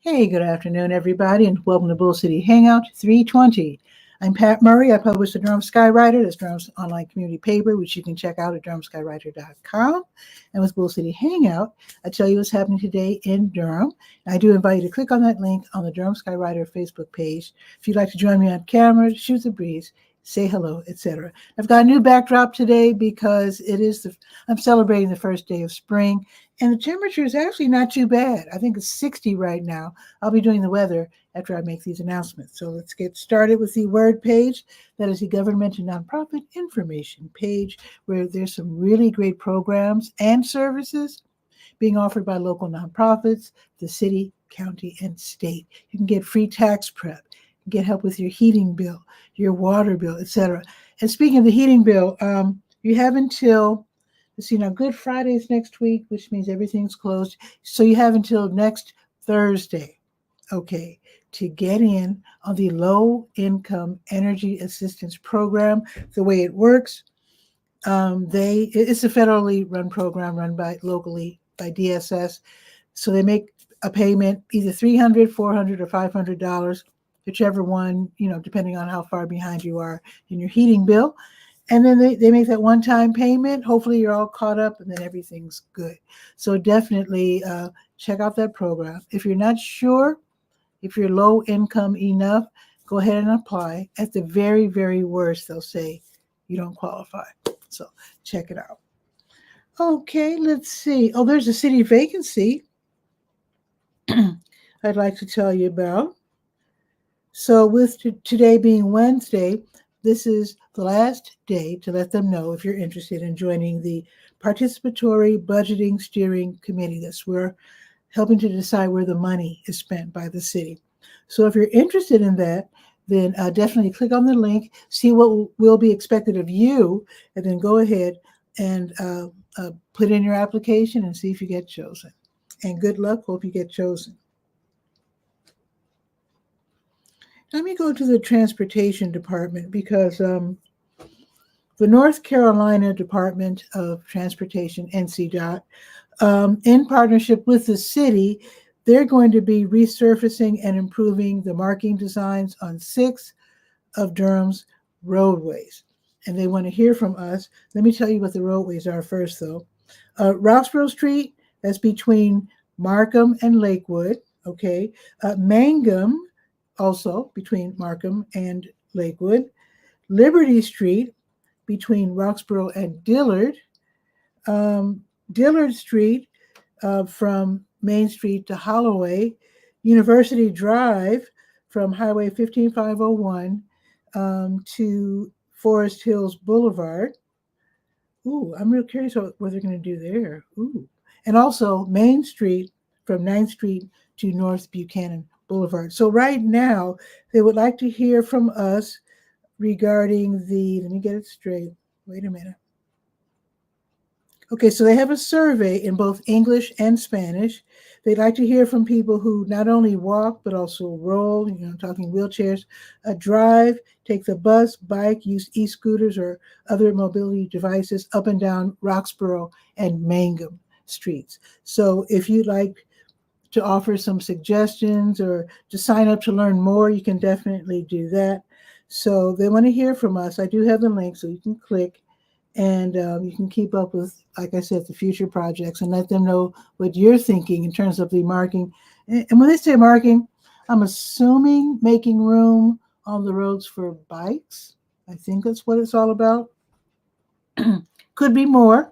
Hey, good afternoon, everybody, and welcome to Bull City Hangout 320. I'm Pat Murray. I publish the Durham Skywriter, that's Durham's online community paper, which you can check out at durhamskywriter.com. And with Bull City Hangout, I tell you what's happening today in Durham. I do invite you to click on that link on the Durham Skywriter Facebook page. If you'd like to join me on camera, shoot the breeze, say hello, etc. I've got a new backdrop today because I'm celebrating the first day of spring, and the temperature is actually not too bad. I think it's 60 right now. I'll be doing the weather after I make these announcements. So let's get started with the word page. That is the government and nonprofit information page, where there's some really great programs and services being offered by local nonprofits, the city, county, and state. You can get free tax prep, get help with your heating bill, your water bill, etc. And speaking of the heating bill, you have until, let's see, now Good Friday is next week, which means everything's closed. So you have until next Thursday, okay, to get in on the Low Income Energy Assistance Program. The way it works, it's a federally run program run locally by DSS. So they make a payment, either $300, $400, or $500, whichever one, depending on how far behind you are in your heating bill. And then they make that one-time payment. Hopefully you're all caught up and then everything's good. So definitely check out that program. If you're not sure, if you're low income enough, go ahead and apply. At the very, very worst, they'll say you don't qualify. So check it out. Okay, let's see. Oh, there's a city vacancy I'd like to tell you about. So with today being Wednesday, this is the last day to let them know if you're interested in joining the Participatory Budgeting Steering Committee. That's where helping to decide where the money is spent by the city. So if you're interested in that, then definitely click on the link, see what will be expected of you, and then go ahead and put in your application and see if you get chosen. And good luck. Hope you get chosen. Let me go to the transportation department because the North Carolina Department of Transportation, NCDOT, in partnership with the city, they're going to be resurfacing and improving the marking designs on 6 of Durham's roadways. And they want to hear from us. Let me tell you what the roadways are first, though. Roxborough Street, that's between Markham and Lakewood, okay. Mangum, also between Markham and Lakewood. Liberty Street, between Roxborough and Dillard. Dillard Street, from Main Street to Holloway. University Drive, from Highway 15501 to Forest Hills Boulevard. Ooh, I'm real curious what they're going to do there. Ooh. And also Main Street, from 9th Street to North Buchanan Boulevard. So right now, they would like to hear from us regarding let me get it straight. Wait a minute. Okay, so they have a survey in both English and Spanish. They'd like to hear from people who not only walk, but also roll, talking wheelchairs, drive, take the bus, bike, use e-scooters or other mobility devices up and down Roxborough and Mangum streets. So if you'd like to offer some suggestions or to sign up to learn more, you can definitely do that. So they want to hear from us. I do have the link, so you can click and you can keep up with, like I said, the future projects and let them know what you're thinking in terms of the marking. And when they say marking, I'm assuming making room on the roads for bikes. I think that's what it's all about. Could be more.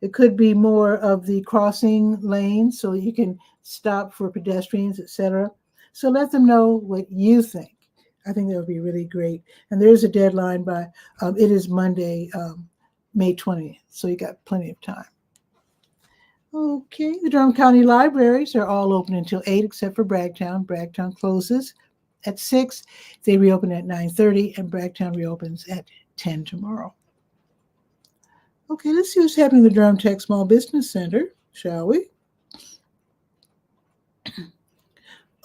It could be more of the crossing lanes so you can stop for pedestrians, etc. So let them know what you think. I think that would be really great. And there's a deadline by, it is Monday, May 20th. So you got plenty of time. Okay, the Durham County Libraries are all open until 8 except for Bragtown. Bragtown closes at 6. They reopen at 9:30 and Bragtown reopens at 10 tomorrow. Okay, let's see what's happening in the Durham Tech Small Business Center, shall we?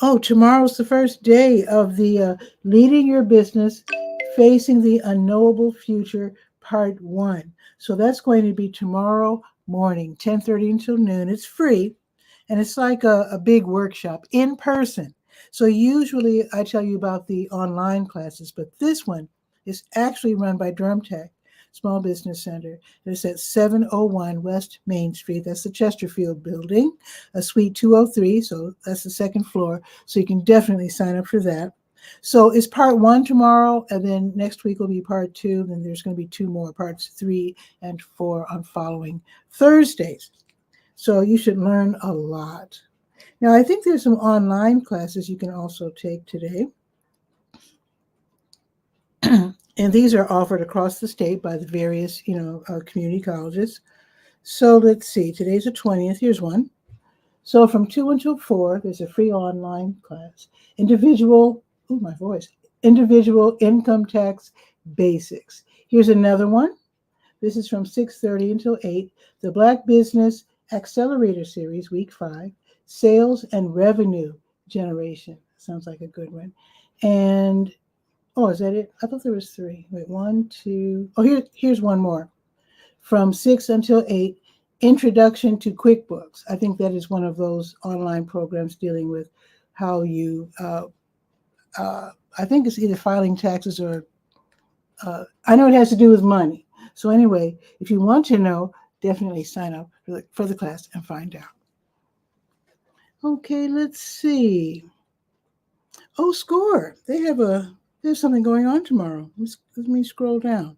Oh, tomorrow's the first day of the Leading Your Business, Facing the Unknowable Future, Part 1. So that's going to be tomorrow morning, 10:30 until noon. It's free. And it's like a big workshop in person. So usually I tell you about the online classes, but this one is actually run by Durham Tech Small Business Center. It's at 701 West Main Street. That's the Chesterfield building, suite 203. So that's the second floor. So you can definitely sign up for that. So it's part 1 tomorrow, and then next week will be part 2. Then there's going to be 2 more, parts 3 and 4 on following Thursdays. So you should learn a lot. Now, I think there's some online classes you can also take today. And these are offered across the state by the various, community colleges. So let's see, today's the 20th. Here's one. So from 2 until 4, there's a free online class. Individual income tax basics. Here's another one. This is from 6:30 until 8. The Black Business Accelerator Series, week 5. Sales and revenue generation. Sounds like a good one. And is that it? I thought there was 3. Wait, 1, 2. Oh, here's one more. From 6 until 8, Introduction to QuickBooks. I think that is one of those online programs dealing with how you, I think it's either filing taxes or, I know it has to do with money. So anyway, if you want to know, definitely sign up for the class and find out. Okay, let's see. Oh, SCORE. There's something going on tomorrow. Let me scroll down.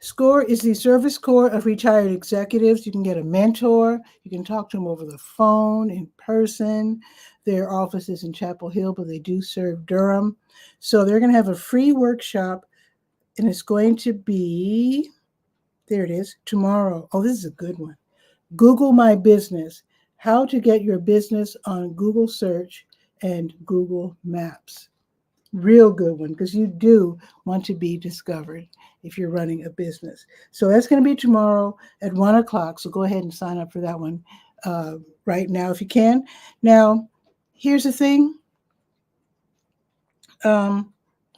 SCORE is the Service Corps of Retired Executives. You can get a mentor. You can talk to them over the phone, in person. Their office is in Chapel Hill, but they do serve Durham. So they're going to have a free workshop, and it's going to be, there it is, tomorrow. Oh, this is a good one. Google My Business, how to get your business on Google Search and Google Maps. Real good one, because you do want to be discovered if you're running a business. So that's going to be tomorrow at 1 o'clock. So go ahead and sign up for that one right now if you can. Now, here's the thing.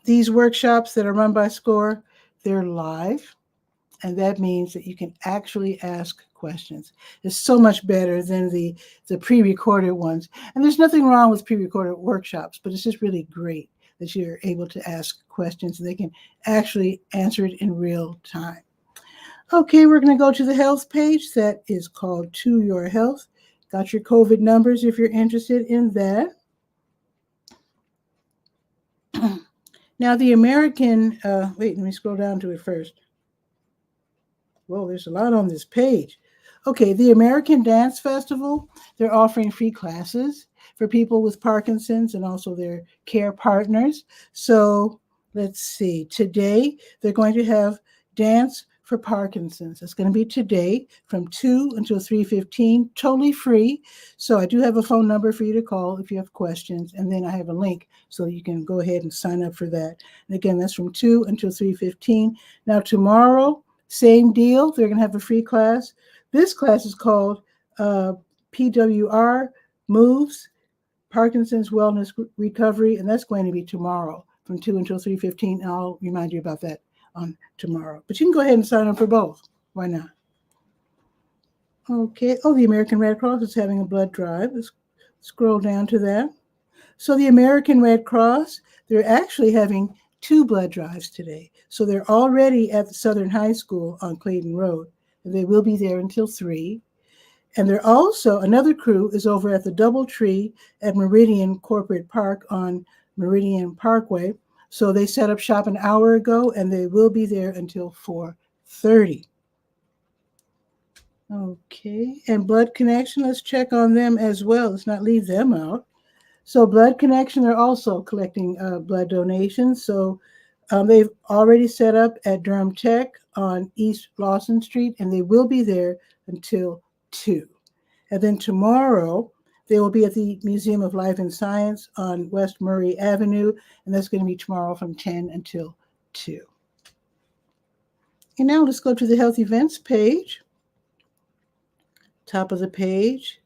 These workshops that are run by SCORE, they're live. And that means that you can actually ask questions. It's so much better than the pre-recorded ones. And there's nothing wrong with pre-recorded workshops, but it's just really great that you're able to ask questions and they can actually answer it in real time. Okay, we're going to go to the health page that is called To Your Health. Got your COVID numbers if you're interested in that. Now, the American, wait, let me scroll down to it first. Whoa, there's a lot on this page. Okay, the American Dance Festival, they're offering free classes for people with Parkinson's and also their care partners. So let's see, today they're going to have Dance for Parkinson's. It's going to be today from 2 until 3:15, totally free. So I do have a phone number for you to call if you have questions, and then I have a link so you can go ahead and sign up for that. And again, that's from 2 until 3:15. Now tomorrow, same deal. They're going to have a free class. This class is called PWR Moves, Parkinson's Wellness Recovery, and that's going to be tomorrow from 2 until 3:15. And I'll remind you about that on tomorrow. But you can go ahead and sign up for both. Why not? Okay. Oh, the American Red Cross is having a blood drive. Let's scroll down to that. So the American Red Cross, they're actually having 2 blood drives today. So they're already at the Southern High School on Clayton Road. And they will be there until 3. And they're also, another crew is over at the DoubleTree at Meridian Corporate Park on Meridian Parkway. So they set up shop an hour ago, and they will be there until 4:30. Okay, and Blood Connection, let's check on them as well. Let's not leave them out. So Blood Connection, they're also collecting blood donations. So they've already set up at Durham Tech on East Lawson Street, and they will be there until 2. And then tomorrow, they will be at the Museum of Life and Science on West Murray Avenue, and that's going to be tomorrow from 10 until 2. And now let's go to the health events page. Top of the page,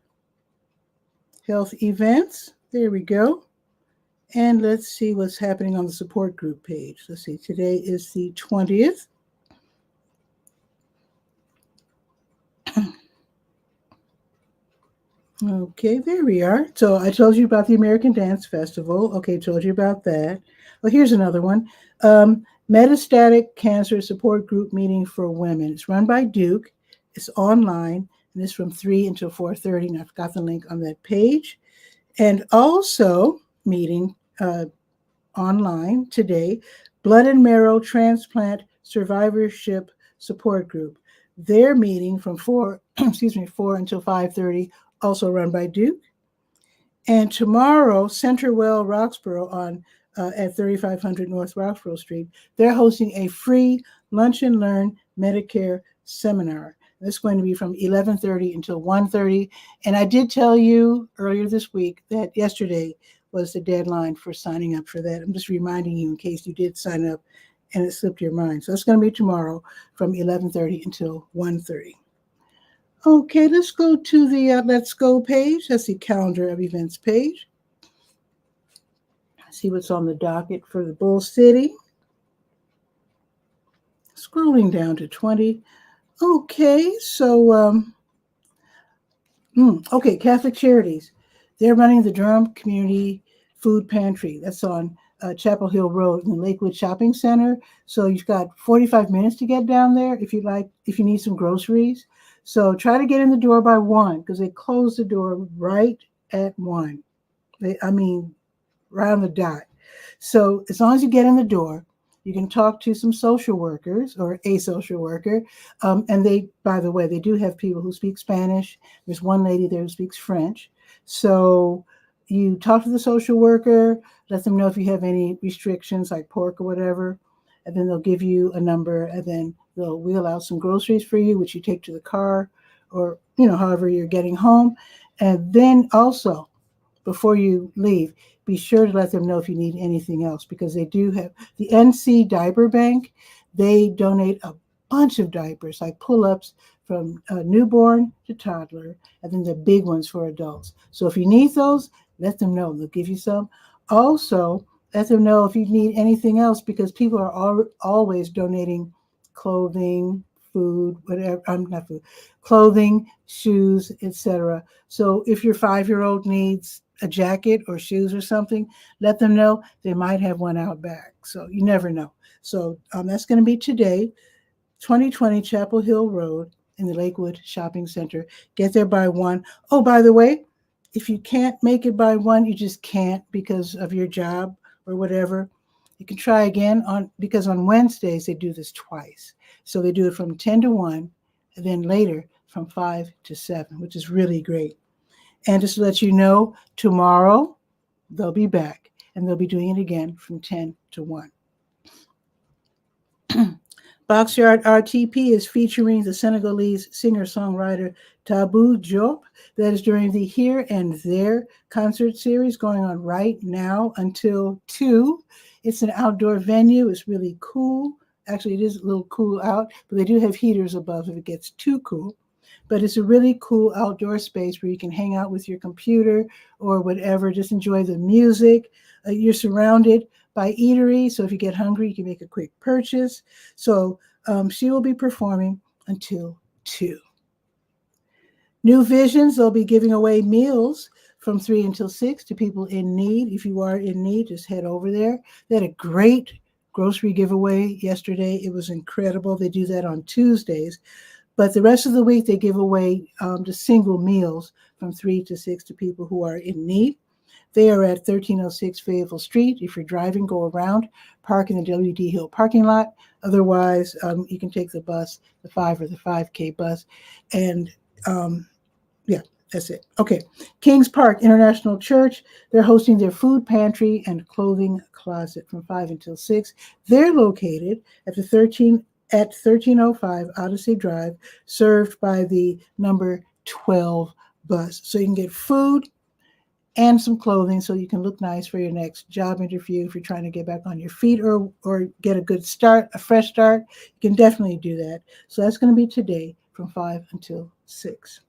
health events. There we go. And let's see what's happening on the support group page. Let's see, today is the 20th. Okay, there we are. So I told you about the American Dance Festival. Okay, told you about that. Well, here's another one. Metastatic Cancer Support Group Meeting for Women. It's run by Duke. It's online, and it's from 3 until 4:30. And I've got the link on that page. And also meeting online today, Blood and Marrow Transplant Survivorship Support Group. They're meeting from 4, 4 until 5:30, also run by Duke. And tomorrow, Centerwell Roxborough on at 3500 North Roxborough Street, they're hosting a free Lunch and Learn Medicare seminar. That's going to be from 11:30 until 1:30. And I did tell you earlier this week that yesterday was the deadline for signing up for that. I'm just reminding you in case you did sign up and it slipped your mind. So it's going to be tomorrow from 11:30 until 1:30. Okay, let's go to the Let's Go page. That's the calendar of events page. See what's on the docket for the Bull City. Scrolling down to 20. Okay, so, okay, Catholic Charities. They're running the Durham Community Food Pantry. That's on Chapel Hill Road in the Lakewood Shopping Center. So you've got 45 minutes to get down there if you need some groceries. So try to get in the door by 1 because they close the door right at 1. Right on the dot. So as long as you get in the door, you can talk to some social workers or a social worker. And they, by the way, they do have people who speak Spanish. There's one lady there who speaks French. So you talk to the social worker, let them know if you have any restrictions like pork or whatever, and then they'll give you a number, and then they'll wheel out some groceries for you, which you take to the car or, however you're getting home. And then also, before you leave, be sure to let them know if you need anything else, because they do have the NC Diaper Bank. They donate a bunch of diapers, like pull-ups from newborn to toddler, and then the big ones for adults. So if you need those, let them know. They'll give you some. Also, let them know if you need anything else, because people are always donating clothing, food, whatever. Not food, clothing, shoes, etc. So if your 5-year-old needs a jacket or shoes or something, let them know. They might have one out back. So you never know. So that's going to be today, 2020 Chapel Hill Road in the Lakewood Shopping Center. Get there by 1. Oh, by the way, if you can't make it by 1, you just can't because of your job or whatever, you can try again because on Wednesdays they do this twice. So they do it from 10 to 1 and then later from 5 to 7, which is really great. And just to let you know, tomorrow they'll be back and they'll be doing it again from 10 to 1. Boxyard RTP is featuring the Senegalese singer-songwriter Tabou Diop. That is during the Here and There concert series going on right now until 2. It's an outdoor venue. It's really cool. Actually, it is a little cool out, but they do have heaters above if it gets too cool. But it's a really cool outdoor space where you can hang out with your computer or whatever, just enjoy the music. You're surrounded by eatery, so if you get hungry, you can make a quick purchase. So she will be performing until 2. New Visions, they'll be giving away meals from 3 until 6 to people in need. If you are in need, just head over there. They had a great grocery giveaway yesterday. It was incredible. They do that on Tuesdays. But the rest of the week, they give away just single meals from 3 to 6 to people who are in need. They are at 1306 Fayetteville Street. If you're driving, go around, park in the W.D. Hill parking lot. Otherwise, you can take the bus, the 5 or the 5K bus. And yeah, that's it. Okay. Kings Park International Church, they're hosting their food pantry and clothing closet from 5 until 6. They're located at 1305 Odyssey Drive, served by the number 12 bus. So you can get food and some clothing so you can look nice for your next job interview. If you're trying to get back on your feet or get a good start, a fresh start, you can definitely do that. So that's going to be today from 5 until 6.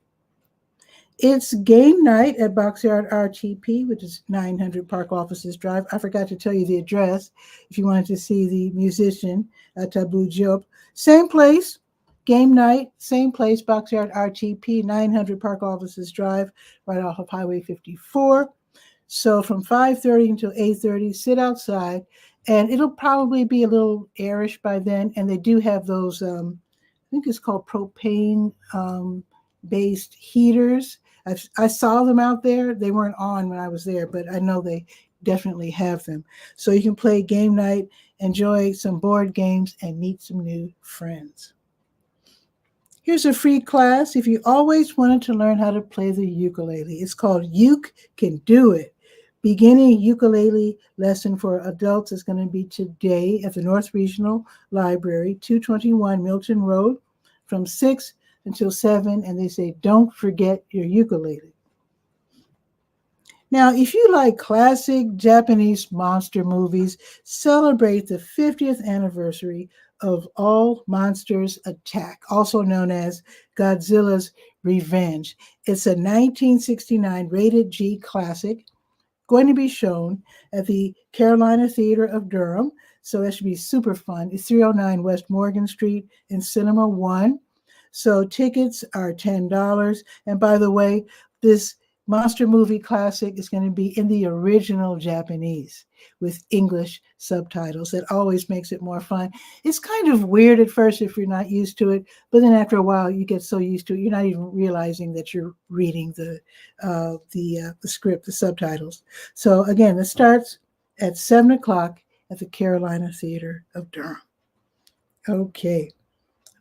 It's game night at Boxyard RTP, which is 900 Park Offices Drive. I forgot to tell you the address if you wanted to see the musician, Tabou Diop. Same place, Game night, same place, Boxyard RTP, 900 Park Offices Drive, right off of Highway 54. So from 5:30 until 8:30, sit outside, and it'll probably be a little airish by then. And they do have those, I think it's called propane based heaters. I saw them out there. They weren't on when I was there, but I know they definitely have them. So you can play game night, enjoy some board games, and meet some new friends. Here's a free class if you always wanted to learn how to play the ukulele. It's called Uke Can Do It. Beginning ukulele lesson for adults is going to be today at the North Regional Library, 221 Milton Road, from 6 until 7. And they say, don't forget your ukulele. Now, if you like classic Japanese monster movies, celebrate the 50th anniversary of All Monsters Attack, also known as Godzilla's Revenge. It's a 1969 rated G classic, going to be shown at the Carolina Theater of Durham. So that should be super fun. It's 309 West Morgan Street in Cinema 1. So tickets are $10. And by the way, this monster movie classic is going to be in the original Japanese with English subtitles. That always makes it more fun. It's kind of weird at first if you're not used to it, but then after a while you get so used to it, you're not even realizing that you're reading the script, the subtitles. So again, it starts at 7 o'clock at the Carolina Theater of Durham. Okay,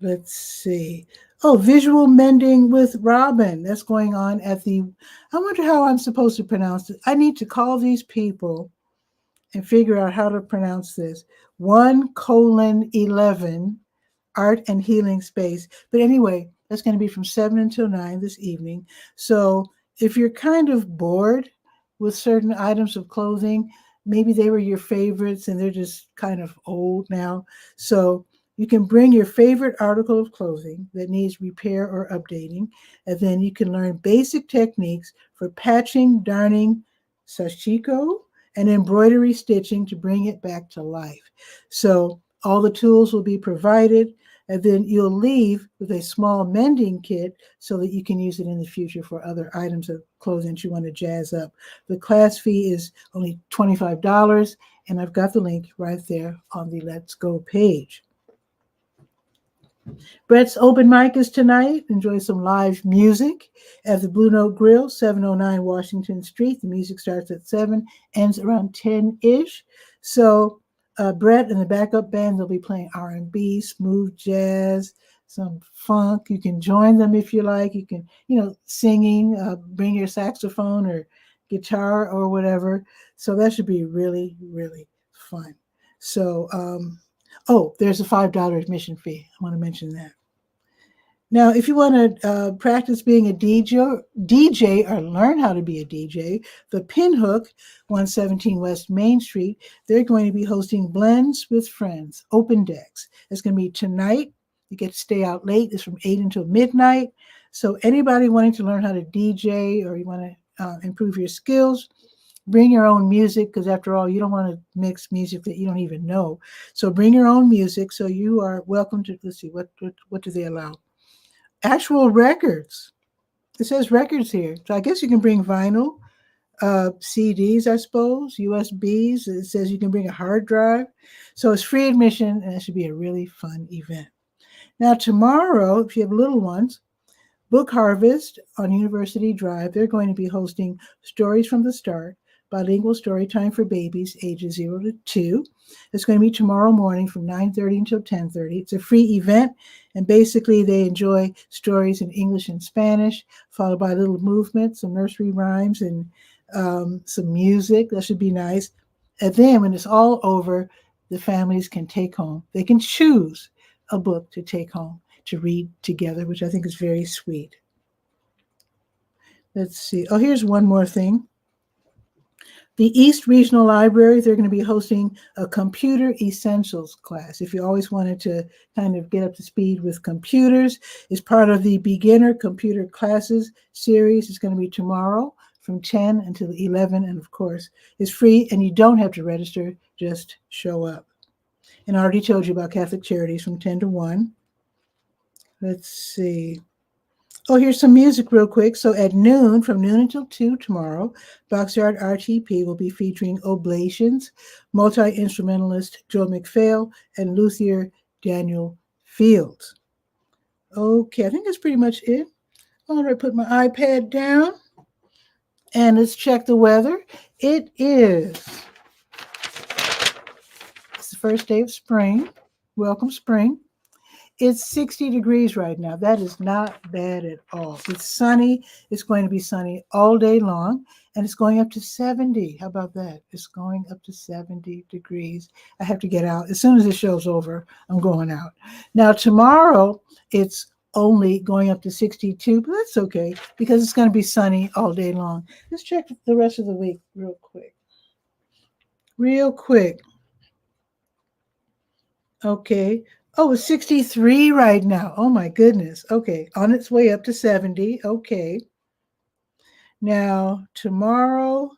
let's see. Oh, visual mending with Robin. That's going on at the, I wonder how I'm supposed to pronounce it. I need to call these people and figure out how to pronounce this. 1:11 Art and Healing Space. But anyway, that's going to be from 7 until 9 this evening. So if you're kind of bored with certain items of clothing, maybe they were your favorites and they're just kind of old now. So you can bring your favorite article of clothing that needs repair or updating, and then you can learn basic techniques for patching, darning, sashiko, and embroidery stitching to bring it back to life. So all the tools will be provided, and then you'll leave with a small mending kit so that you can use it in the future for other items of clothing that you want to jazz up. The class fee is only $25, and I've got the link right there on the Let's Go page. Brett's open mic is tonight. Enjoy some live music at the Blue Note Grill, 709 Washington Street. The music starts at 7, ends around 10-ish. So Brett and the backup band, they'll be playing R&B, smooth jazz, some funk. You can join them if you like. You can, singing, bring your saxophone or guitar or whatever. So that should be really, really fun. So, there's a $5 admission fee. I want to mention that. Now, if you want to practice being a DJ or learn how to be a DJ, the Pinhook, 117 West Main Street, they're going to be hosting Blends with Friends, Open Decks. It's going to be tonight. You get to stay out late. It's from 8 until midnight. So anybody wanting to learn how to DJ or you want to improve your skills, bring your own music, because after all, you don't want to mix music that you don't even know. So bring your own music. So you are welcome to, let's see, what do they allow? Actual records. It says records here. So I guess you can bring vinyl, CDs, I suppose, USBs. It says you can bring a hard drive. So it's free admission, and it should be a really fun event. Now tomorrow, if you have little ones, Book Harvest on University Drive, they're going to be hosting Stories from the Start, bilingual story time for babies ages 0 to 2. It's going to be tomorrow morning from 9:30 until 10:30. It's a free event, and basically they enjoy stories in English and Spanish, followed by little movements, some nursery rhymes, and some music. That should be nice. And then when it's all over, the families can take home. They can choose a book to take home to read together, which I think is very sweet. Let's see. Oh, here's one more thing. The East Regional Library, they're going to be hosting a computer essentials class. If you always wanted to kind of get up to speed with computers, it's part of the Beginner Computer Classes series. It's going to be tomorrow from 10 until 11. And of course, it's free and you don't have to register, just show up. And I already told you about Catholic Charities from 10 to 1. Let's see. Oh, here's some music real quick. So at noon, from noon until 2 tomorrow, Boxyard RTP will be featuring Oblations, multi-instrumentalist Joe McPhail, and luthier Daniel Fields. Okay, I think that's pretty much it. All right, put my iPad down and let's check the weather. It's the first day of spring. Welcome, spring. It's 60 degrees right now. That is not bad at all. It's sunny. It's going to be sunny all day long, and it's going up to 70. How about that? It's going up to 70 degrees. I have to get out. As soon as this show's over, I'm going out. Now, tomorrow, it's only going up to 62, but that's okay because it's going to be sunny all day long. Let's check the rest of the week real quick. Real quick. Okay. Oh, it's 63 right now. Oh my goodness. Okay. On its way up to 70. Okay. Now, tomorrow,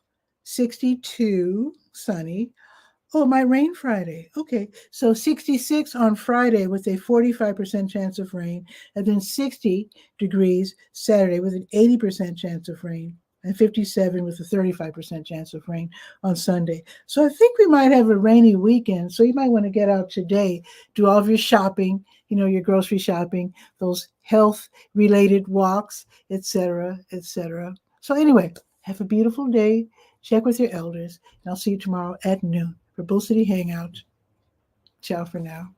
62, sunny. Oh, it might rain Friday. Okay. So 66 on Friday with a 45% chance of rain, and then 60 degrees Saturday with an 80% chance of rain, and 57 with a 35% chance of rain on Sunday. So I think we might have a rainy weekend. So you might want to get out today, do all of your shopping, your grocery shopping, those health-related walks, etc., etc. So anyway, have a beautiful day. Check with your elders, and I'll see you tomorrow at noon for Bull City Hangout. Ciao for now.